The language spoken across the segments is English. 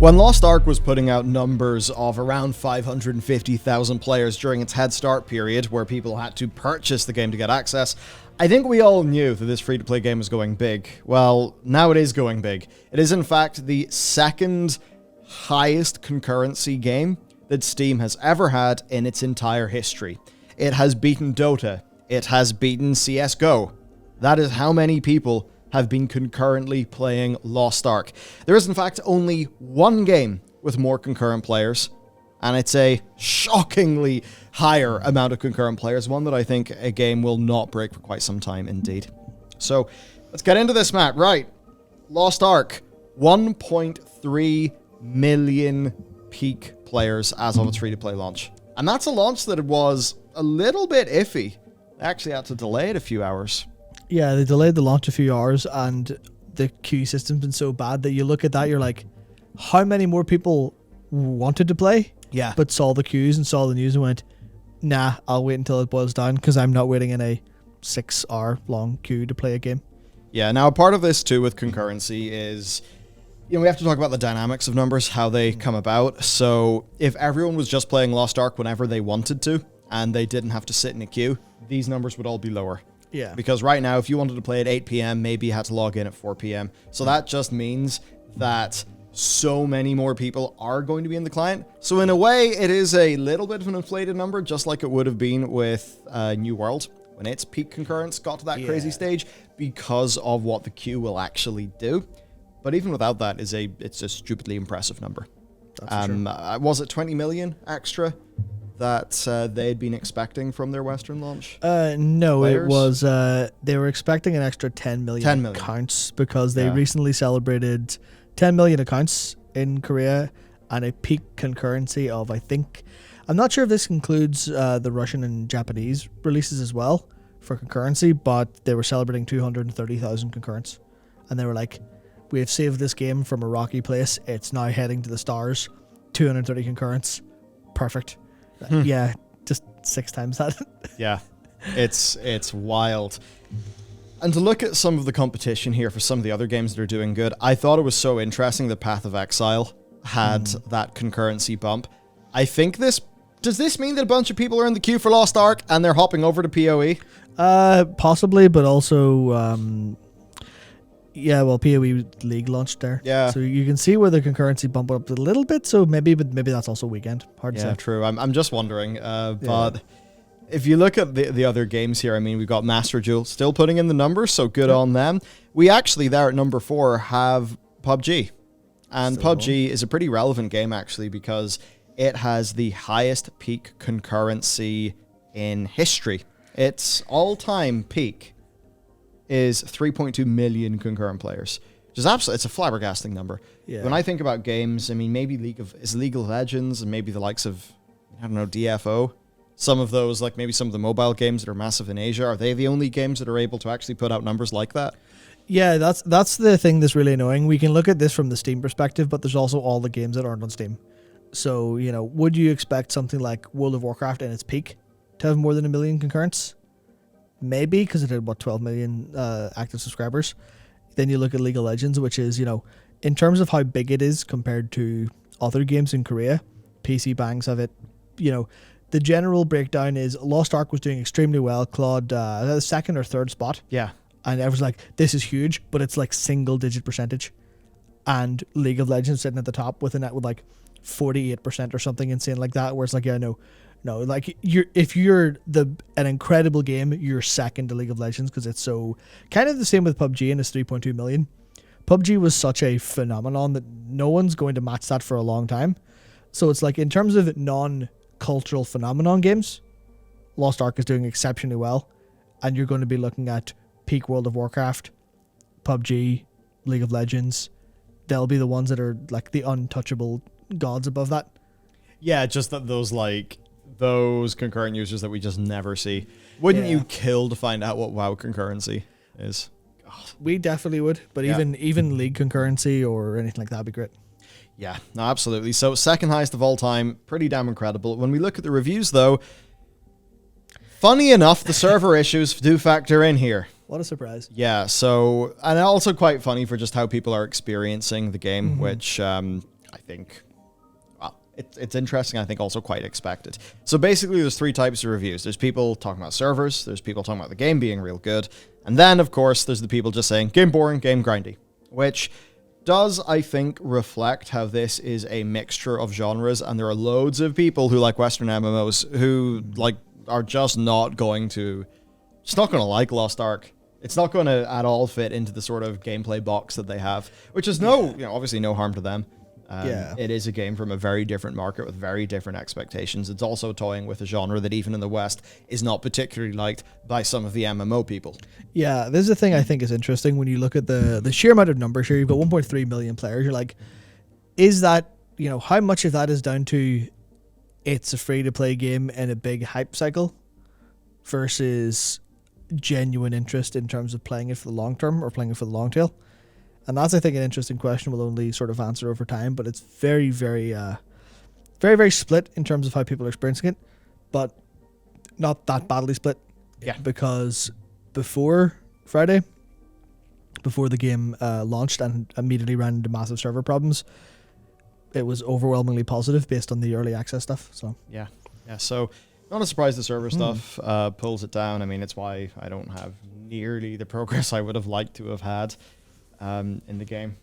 When Lost Ark was putting out numbers of around 550,000 players during its head start period, where people had to purchase the game to get access, I think we all knew that this free-to-play game was going big. Well, now it is going big. It is in fact the second highest concurrency game that Steam has ever had in its entire history. It has beaten Dota. It has beaten CSGO. That is how many people have been concurrently playing Lost Ark. There is in fact only one game with more concurrent players, and it's a shockingly higher amount of concurrent players, one that I think a game will not break for quite some time indeed. So, let's get into this, Matt. Right, Lost Ark, 1.3 million peak players as of its free-to-play launch. And that's a launch that was a little bit iffy. They actually had to delay it a few hours. Yeah, they delayed the launch a few hours, and the queue system's been so bad that you look at that, you're like, how many more people wanted to play? Yeah. But saw the queues and saw the news and went, nah, I'll wait until it boils down because I'm not waiting in a 6-hour long queue to play a game. Yeah, now part of this too with concurrency is, we have to talk about the dynamics of numbers, how they come about. So if everyone was just playing Lost Ark whenever they wanted to, and they didn't have to sit in a queue, these numbers would all be lower. Yeah. Because right now, if you wanted to play at 8 p.m., maybe you had to log in at 4 p.m. So that just means that so many more people are going to be in the client. So in a way, it is a little bit of an inflated number, just like it would have been with New World when its peak concurrence got to that crazy stage, because of what the queue will actually do. But even without that, it's a stupidly impressive number. That's true. Was it 20 million extra that they'd been expecting from their Western launch? No, players? It was, they were expecting an extra 10 million accounts because they recently celebrated 10 million accounts in Korea and a peak concurrency of, I'm not sure if this includes the Russian and Japanese releases as well for concurrency, but they were celebrating 230,000 concurrents. And they were like, we have saved this game from a rocky place. It's now heading to the stars. 230 concurrents. Perfect. Yeah, just 6 times that. Yeah, it's wild. And to look at some of the competition here for some of the other games that are doing good, I thought it was so interesting that Path of Exile had that concurrency bump. I think does this mean that a bunch of people are in the queue for Lost Ark and they're hopping over to PoE? Possibly, but also, PoE League launched there. Yeah. So you can see where the concurrency bumped up a little bit, so maybe that's also weekend. Hard to say. Yeah, true. I'm just wondering, but if you look at the other games here, I mean, we've got Master Duel still putting in the numbers, so good on them. We actually, there at number 4, have PUBG. And Still PUBG is a pretty relevant game, actually, because it has the highest peak concurrency in history. Its all-time peak is 3.2 million concurrent players. Which is absolutely, it's a flabbergasting number. Yeah. When I think about games, I mean, maybe League of Legends and maybe the likes of, DFO. Some of those, like maybe some of the mobile games that are massive in Asia, are they the only games that are able to actually put out numbers like that? Yeah, that's the thing that's really annoying. We can look at this from the Steam perspective, but there's also all the games that aren't on Steam. So, would you expect something like World of Warcraft in its peak to have more than 1 million concurrents? Maybe, because it had, 12 million active subscribers. Then you look at League of Legends, which is, in terms of how big it is compared to other games in Korea, PC Bangs have it, the general breakdown is Lost Ark was doing extremely well, Claude, second or third spot. Yeah. And everyone's like, this is huge, but it's like single-digit percentage. And League of Legends sitting at the top with 48% or something insane like that, where it's like, no, like if you're an incredible game, you're second to League of Legends because it's so kind of the same with PUBG and it's 3.2 million. PUBG was such a phenomenon that no one's going to match that for a long time. So it's like in terms of non-cultural phenomenon games, Lost Ark is doing exceptionally well, and you're going to be looking at peak World of Warcraft, PUBG, League of Legends. They'll be the ones that are like the untouchable gods above that. Yeah, just that those concurrent users that we just never see. Wouldn't you kill to find out what WoW concurrency is? God. We definitely would, but even League concurrency or anything like that would be great. Yeah, no, absolutely. So second highest of all time, pretty damn incredible. When we look at the reviews, though, funny enough, the server issues do factor in here. What a surprise. Yeah, so, and also quite funny for just how people are experiencing the game, which I I think, well, it's interesting. I think also quite expected. So basically, there's 3 types of reviews. There's people talking about servers. There's people talking about the game being real good. And then, of course, there's the people just saying, game boring, game grindy. Which does, I think, reflect how this is a mixture of genres. And there are loads of people who like Western MMOs who, like, are just not going to like Lost Ark. It's not going to at all fit into the sort of gameplay box that they have, which is obviously no harm to them. It is a game from a very different market with very different expectations. It's also toying with a genre that even in the West is not particularly liked by some of the MMO people. Yeah, this is the thing I think is interesting when you look at the sheer amount of numbers here. You've got 1.3 million players. You're like, is that, how much of that is down to it's a free-to-play game in a big hype cycle versus genuine interest in terms of playing it for the long term or playing it for the long tail? And that's, I think, an interesting question we'll only sort of answer over time, but it's very, very, very, very split in terms of how people are experiencing it, but not that badly split. Yeah. Because before Friday, before the game launched and immediately ran into massive server problems, it was overwhelmingly positive based on the early access stuff. So yeah. So not a surprise the server stuff pulls it down. I mean, it's why I don't have nearly the progress I would have liked to have had in the game.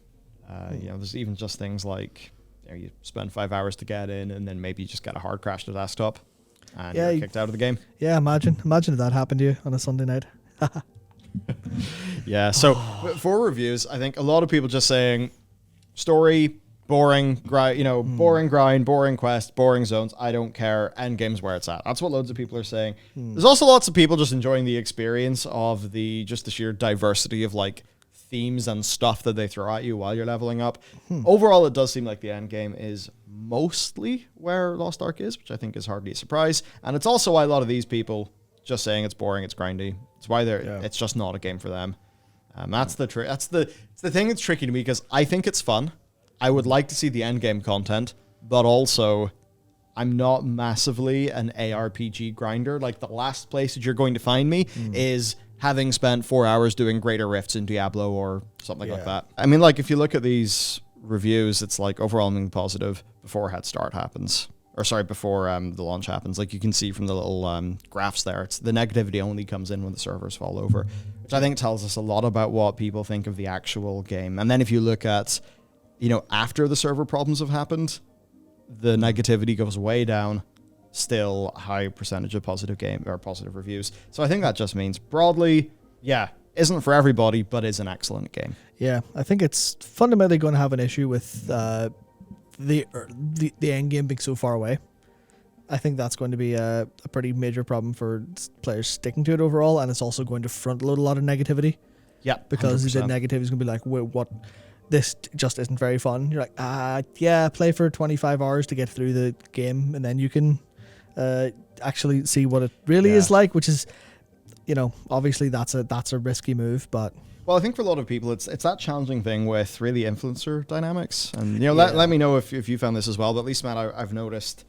There's even just things like you spend 5 hours to get in, and then maybe you just get a hard crash to the desktop, and you're kicked out of the game. Yeah, imagine if that happened to you on a Sunday night. Yeah. So for reviews, I think a lot of people just saying story. Boring grind, boring grind, boring quest, boring zones. I don't care. Endgame's where it's at. That's what loads of people are saying. There's also lots of people just enjoying the experience of the sheer diversity of like themes and stuff that they throw at you while you're leveling up. Overall, it does seem like the end game is mostly where Lost Ark is, which I think is hardly a surprise. And it's also why a lot of these people just saying it's boring, it's grindy. It's why it's just not a game for them. That's the trick. It's the thing that's tricky to me because I think it's fun. I would like to see the end game content, but also I'm not massively an ARPG grinder. Like the last place that you're going to find me is having spent 4 hours doing greater rifts in Diablo or something like that. I mean, like if you look at these reviews, it's like overwhelmingly positive before before the launch happens. Like you can see from the little graphs there, it's the negativity only comes in when the servers fall over, which I think tells us a lot about what people think of the actual game. And then if you look at after the server problems have happened, the negativity goes way down, still high percentage of positive reviews. So I think that just means broadly, isn't for everybody, but is an excellent game. Yeah, I think it's fundamentally going to have an issue with the end game being so far away. I think that's going to be a pretty major problem for players sticking to it overall, and it's also going to front load a lot of negativity. Yeah, because 100%. The negativity is going to be like, wait, what? This just isn't very fun. You're like, play for 25 hours to get through the game, and then you can actually see what it really is like, which is, obviously that's a risky move, but... Well, I think for a lot of people, it's that challenging thing with really influencer dynamics. And, let me know if you found this as well, but at least, Matt, I've noticed,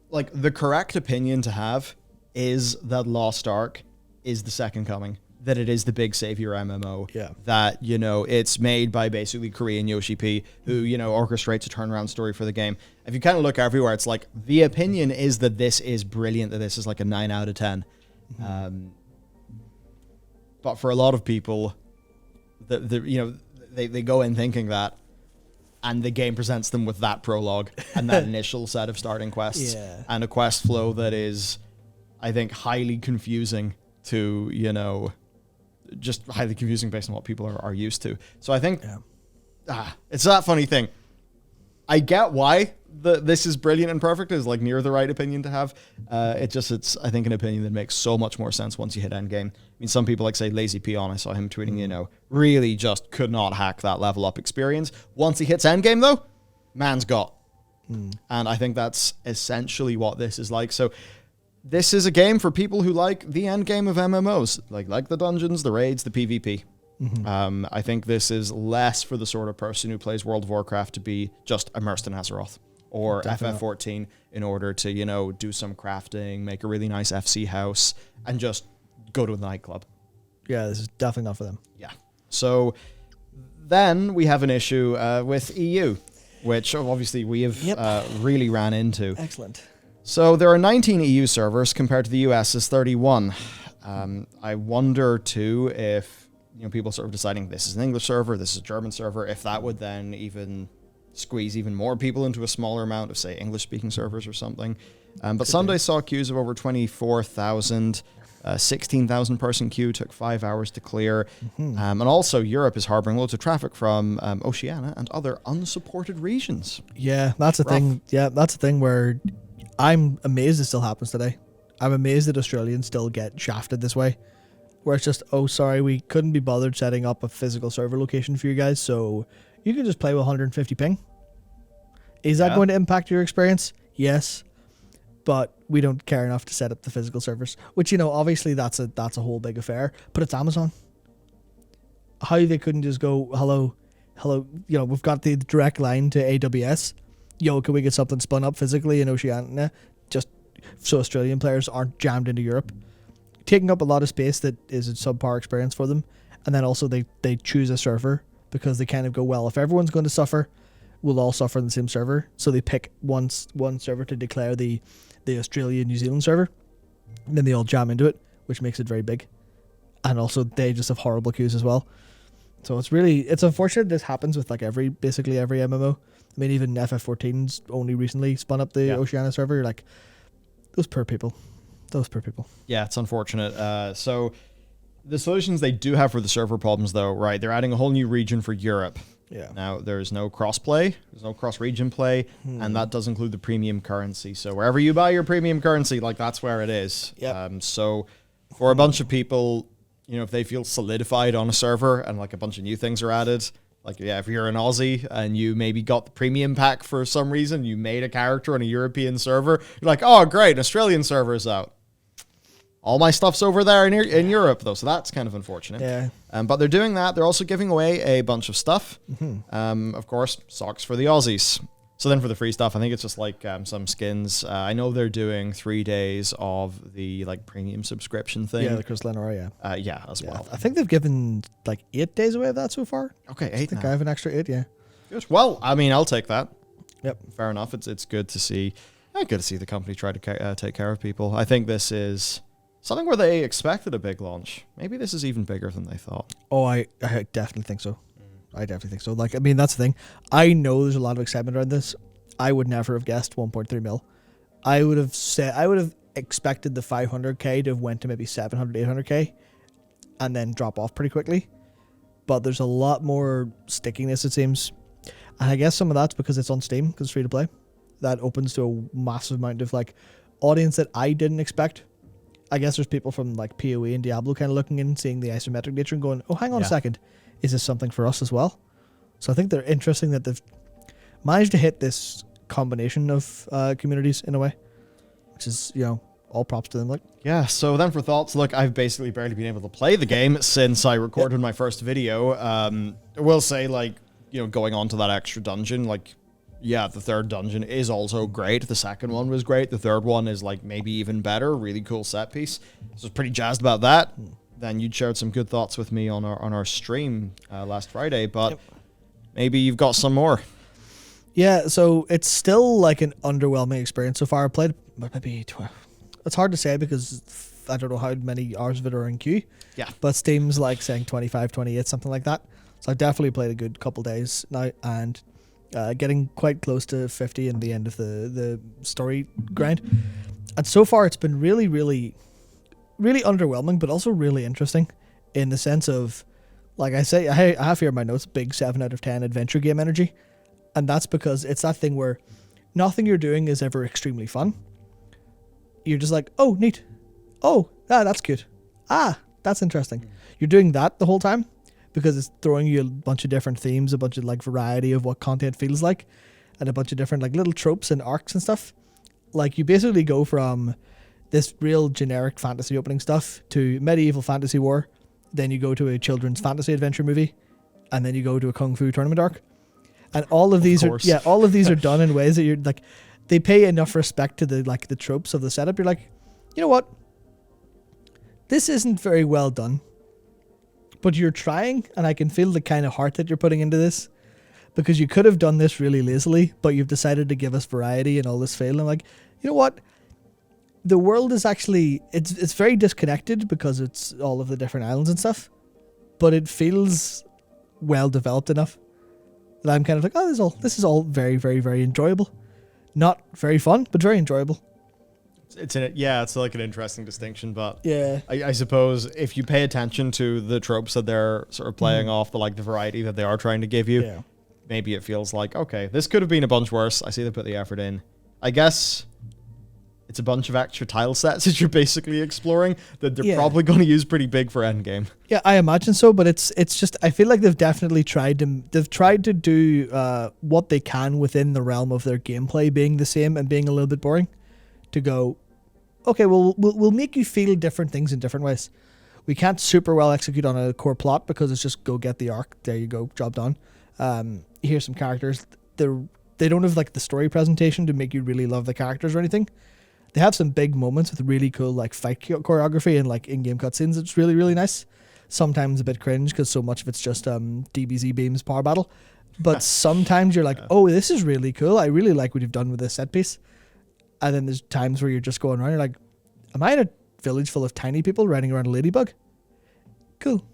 like, the correct opinion to have is that Lost Ark is the second coming. That it is the big savior MMO. Yeah. That, it's made by basically Korean Yoshi P, who, orchestrates a turnaround story for the game. If you kind of look everywhere, it's like, the opinion is that this is brilliant, that this is like a 9 out of 10. But for a lot of people, they go in thinking that, and the game presents them with that prologue and that initial set of starting quests. And a quest flow that is, I think, highly confusing to, just highly confusing based on what people are used to. So I think it's that funny thing. I get why this is brilliant and perfect is like near the right opinion to have. It's I think an opinion that makes so much more sense once you hit endgame. I mean, some people like say Lazy Peon, I saw him tweeting, really just could not hack that level up experience. Once he hits endgame though, man's got. And I think that's essentially what this is like. So this is a game for people who like the end game of MMOs, like the dungeons, the raids, the PvP. I think this is less for the sort of person who plays World of Warcraft to be just immersed in Azeroth or FF14 in order to, do some crafting, make a really nice FC house, and just go to a nightclub. Yeah, this is definitely not for them. Yeah. So then we have an issue with EU. which obviously we have Yep. really ran into. Excellent. So there are 19 EU servers compared to the US's 31. I wonder too if people sort of deciding this is an English server, this is a German server, if that would then even squeeze even more people into a smaller amount of, say, English-speaking servers or something. But Sunday saw queues of over 24,000. 16,000 person queue took 5 hours to clear. And also Europe is harboring loads of traffic from Oceania and other unsupported regions. Yeah, that's a thing. Yeah, that's a thing where I'm amazed it still happens today. I'm amazed that Australians still get shafted this way. Where it's just, oh, sorry, we couldn't be bothered setting up a physical server location for you guys, so you can just play with 150 ping. Is that going to impact your experience? Yes. But we don't care enough to set up the physical servers, which, obviously that's a whole big affair, but it's Amazon. How they couldn't just go, hello, we've got the direct line to AWS. Can we get something spun up physically in Oceania just so Australian players aren't jammed into Europe? Taking up a lot of space that is a subpar experience for them. And then also they choose a server because they kind of go, well, if everyone's going to suffer, we'll all suffer on the same server. So they pick one server to declare the Australia-New Zealand server, and then they all jam into it, which makes it very big. And also they just have horrible queues as well. So it's unfortunate this happens with basically every MMO. I mean, even FF14's only recently spun up the Oceania server. You're like, those poor people. Yeah, it's unfortunate. So the solutions they do have for the server problems, though, right? They're adding a whole new region for Europe. Yeah. Now, there's no cross-play, there's no cross-region play, and that does include the premium currency. So wherever you buy your premium currency, that's where it is. Yep. So for a bunch of people, if they feel solidified on a server and a bunch of new things are added, if you're an Aussie and you maybe got the premium pack for some reason, you made a character on a European server, you're like, oh, great, an Australian server is out. All my stuff's over there in Europe, though, so that's kind of unfortunate. Yeah. But they're doing that. They're also giving away a bunch of stuff. Of course, socks for the Aussies. So then for the free stuff, I think it's just some skins. I know they're doing 3 days of the premium subscription thing. Yeah, the Crystal Aura, as well. I think they've given 8 days away of that so far. Okay, 8 I think I have an extra 8, yeah. Good. Well, I mean, I'll take that. Yep. Fair enough. It's good to see. Good to see the company try to take care of people. I think this is something where they expected a big launch. Maybe this is even bigger than they thought. Oh, I definitely think so. I definitely think so. That's the thing. I know there's a lot of excitement around this. I would never have guessed 1.3 mil. I would have expected the 500k to have went to maybe 700, 800k and then drop off pretty quickly. But there's a lot more stickiness, it seems. And I guess some of that's because it's on Steam, because it's free to play. That opens to a massive amount of audience that I didn't expect. I guess there's people from PoE and Diablo kind of looking in, seeing the isometric nature and going, oh, hang on a second. Is this something for us as well? So I think they're interesting that they've managed to hit this combination of communities in a way, which is, all props to them. Yeah, so then for thoughts, I've basically barely been able to play the game since I recorded my first video. I will say, going on to that extra dungeon, the third dungeon is also great. The second one was great. The third one is maybe even better. Really cool set piece. So I was pretty jazzed about that. Then you'd shared some good thoughts with me on our stream last Friday, but maybe you've got some more. Yeah, so it's still an underwhelming experience so far. I played maybe 12. It's hard to say because I don't know how many hours of it are in queue. Yeah. But Steam's saying 25, 28, something like that. So I definitely played a good couple days now and getting quite close to 50 in the end of the story grind. And so far it's been really, really, really underwhelming, but also really interesting in the sense of, I say, I have here in my notes, big 7 out of 10 adventure game energy. And that's because it's that thing where nothing you're doing is ever extremely fun. You're just oh, neat. Oh, that's cute. That's interesting. You're doing that the whole time because it's throwing you a bunch of different themes, a bunch of variety of what content feels like, and a bunch of different little tropes and arcs and stuff. You basically go from this real generic fantasy opening stuff to medieval fantasy war, then you go to a children's fantasy adventure movie, and then you go to a kung fu tournament arc. And all of these are done in ways that you're they pay enough respect to the the tropes of the setup. You're you know what? This isn't very well done, but you're trying, and I can feel the kind of heart that you're putting into this. because you could have done this really lazily, but you've decided to give us variety and all this feel. And I'm like, you know what? The world is actually, it's very disconnected because it's all of the different islands and stuff, but it feels well developed enough that I'm kind of like, oh, this is all very, very, very enjoyable. Not very fun, but very enjoyable. It's like an interesting distinction, but Yeah. I suppose if you pay attention to the tropes that they're sort of playing off, the variety that they are trying to give you, maybe it feels like, okay, this could have been a bunch worse. I see they put the effort in. I guess it's a bunch of extra tile sets that you're basically exploring that they're probably going to use pretty big for endgame. Yeah, I imagine so, but it's just, I feel like they've definitely tried to do what they can within the realm of their gameplay being the same and being a little bit boring, to go, okay, well, we'll make you feel different things in different ways. We can't super well execute on a core plot because it's just go get the Ark. There you go, job done. Here's some characters. They don't have like the story presentation to make you really love the characters or anything. They have some big moments with really cool like fight choreography and like in-game cutscenes. It's really, really nice. Sometimes a bit cringe because so much of it's just DBZ beams power battle. But sometimes you're like, oh, this is really cool. I really like what you've done with this set piece. And then there's times where you're just going around, you're like, am I in a village full of tiny people riding around a ladybug? Cool.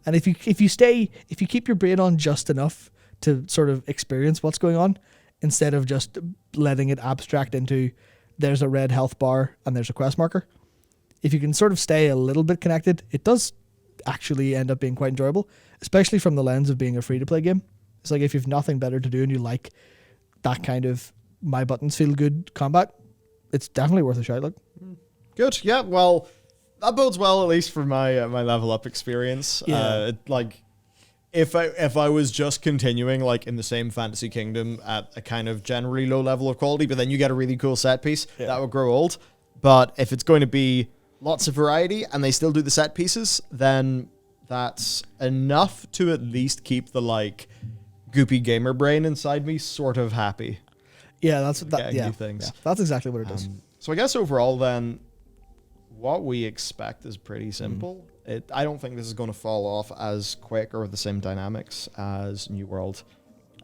And if you keep your brain on just enough to sort of experience what's going on, instead of just letting it abstract into there's a red health bar and there's a quest marker, if you can sort of stay a little bit connected, it does actually end up being quite enjoyable, especially from the lens of being a free-to-play game. It's like if you've nothing better to do and you like that kind of my buttons feel good combat, it's definitely worth a shot. Look, good. Yeah, well, that bodes well, at least for my my level up experience. Yeah. If I was just continuing like in the same fantasy kingdom at a kind of generally low level of quality, but then you get a really cool set piece, that would grow old. But if it's going to be lots of variety and they still do the set pieces, then that's enough to at least keep the like goopy gamer brain inside me sort of happy. Yeah, that's that. Yeah, things. Yeah, that's exactly what it is. So I guess overall, then, what we expect is pretty simple. I don't think this is going to fall off as quick or with the same dynamics as New World.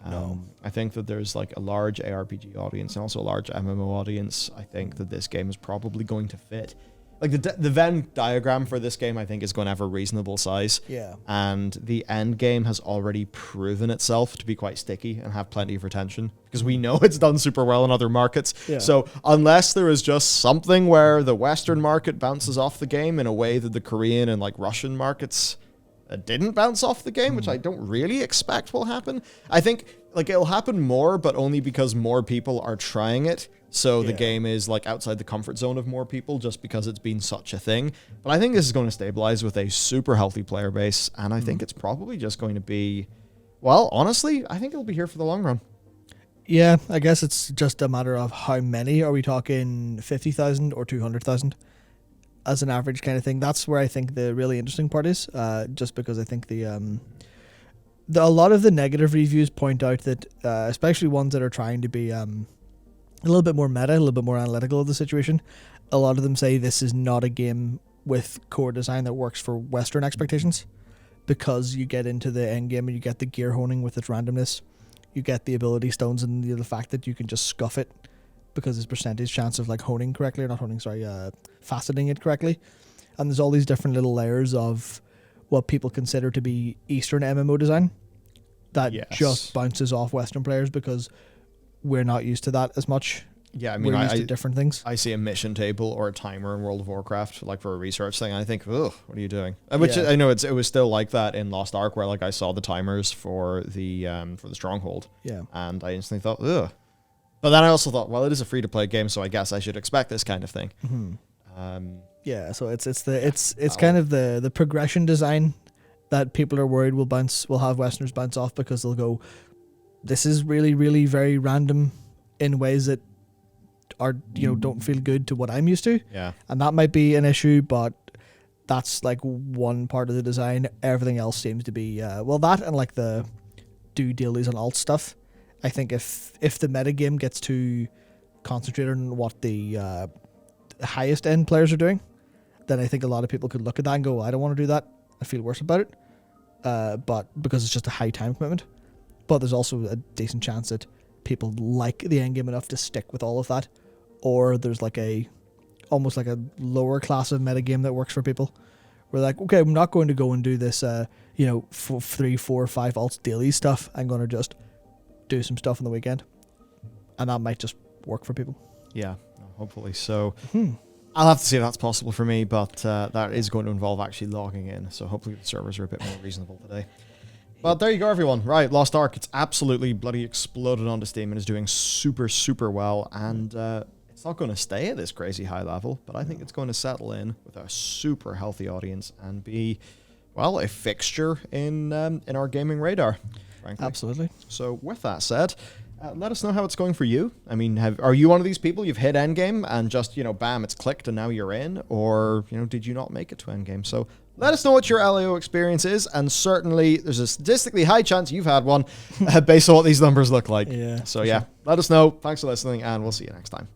No. I think that there's like a large ARPG audience and also a large MMO audience. I think that this game is probably going to fit. Like the Venn diagram for this game, I think, is going to have a reasonable size. Yeah. And the end game has already proven itself to be quite sticky and have plenty of retention because we know it's done super well in other markets. Yeah. So unless there is just something where the Western market bounces off the game in a way that the Korean and like Russian markets didn't bounce off the game, which I don't really expect will happen. I think like it'll happen more, but only because more people are trying it. So the game is like outside the comfort zone of more people just because it's been such a thing. But I think this is going to stabilize with a super healthy player base. And I think it's probably just going to be, well, honestly, I think it'll be here for the long run. Yeah, I guess it's just a matter of how many. Are we talking 50,000 or 200,000 as an average kind of thing? That's where I think the really interesting part is, just because I think a lot of the negative reviews point out that, especially ones that are trying to be a little bit more meta, a little bit more analytical of the situation, a lot of them say this is not a game with core design that works for Western expectations, because you get into the end game and you get the gear honing with its randomness, you get the ability stones and the fact that you can just scuff it because it's percentage chance of like honing correctly, or not honing, sorry, faceting it correctly. And there's all these different little layers of what people consider to be Eastern MMO design that just bounces off Western players because we're not used to that as much. Yeah, I mean, we're used to different things. I see a mission table or a timer in World of Warcraft, like for a research thing, and I think, ugh, what are you doing? Which I know it was still like that in Lost Ark, where like I saw the timers for the stronghold, and I instantly thought, ugh. But then I also thought, well, it is a free to play game, so I guess I should expect this kind of thing. Yeah, so it's kind of the progression design that people are worried will have Westerners bounce off, because they'll go, this is really, really very random in ways that are, don't feel good to what I'm used to. Yeah. And that might be an issue, but that's like one part of the design. Everything else seems to be, that and like the do dailies and alt stuff. I think if the metagame gets too concentrated on what the highest end players are doing, then I think a lot of people could look at that and go, I don't want to do that. I feel worse about it. But because it's just a high time commitment. but there's also a decent chance that people like the end game enough to stick with all of that, or there's like almost like a lower class of metagame that works for people. We're like, okay, I'm not going to go and do this, 3, 4, 5 alts daily stuff. I'm going to just do some stuff on the weekend, and that might just work for people. Yeah, hopefully so. I'll have to see if that's possible for me, but that is going to involve actually logging in, so hopefully the servers are a bit more reasonable today. But there you go, everyone. Right, Lost Ark, it's absolutely bloody exploded onto Steam and is doing super, super well, and it's not going to stay at this crazy high level, but I think it's going to settle in with a super healthy audience and be, well, a fixture in our gaming radar, frankly. Absolutely. So with that said, let us know how it's going for you. I mean, are you one of these people, you've hit endgame and just, bam, it's clicked and now you're in? Or, did you not make it to endgame? So let us know what your LAO experience is, and certainly there's a statistically high chance you've had one based on what these numbers look like. Yeah. So yeah, let us know. Thanks for listening, and we'll see you next time.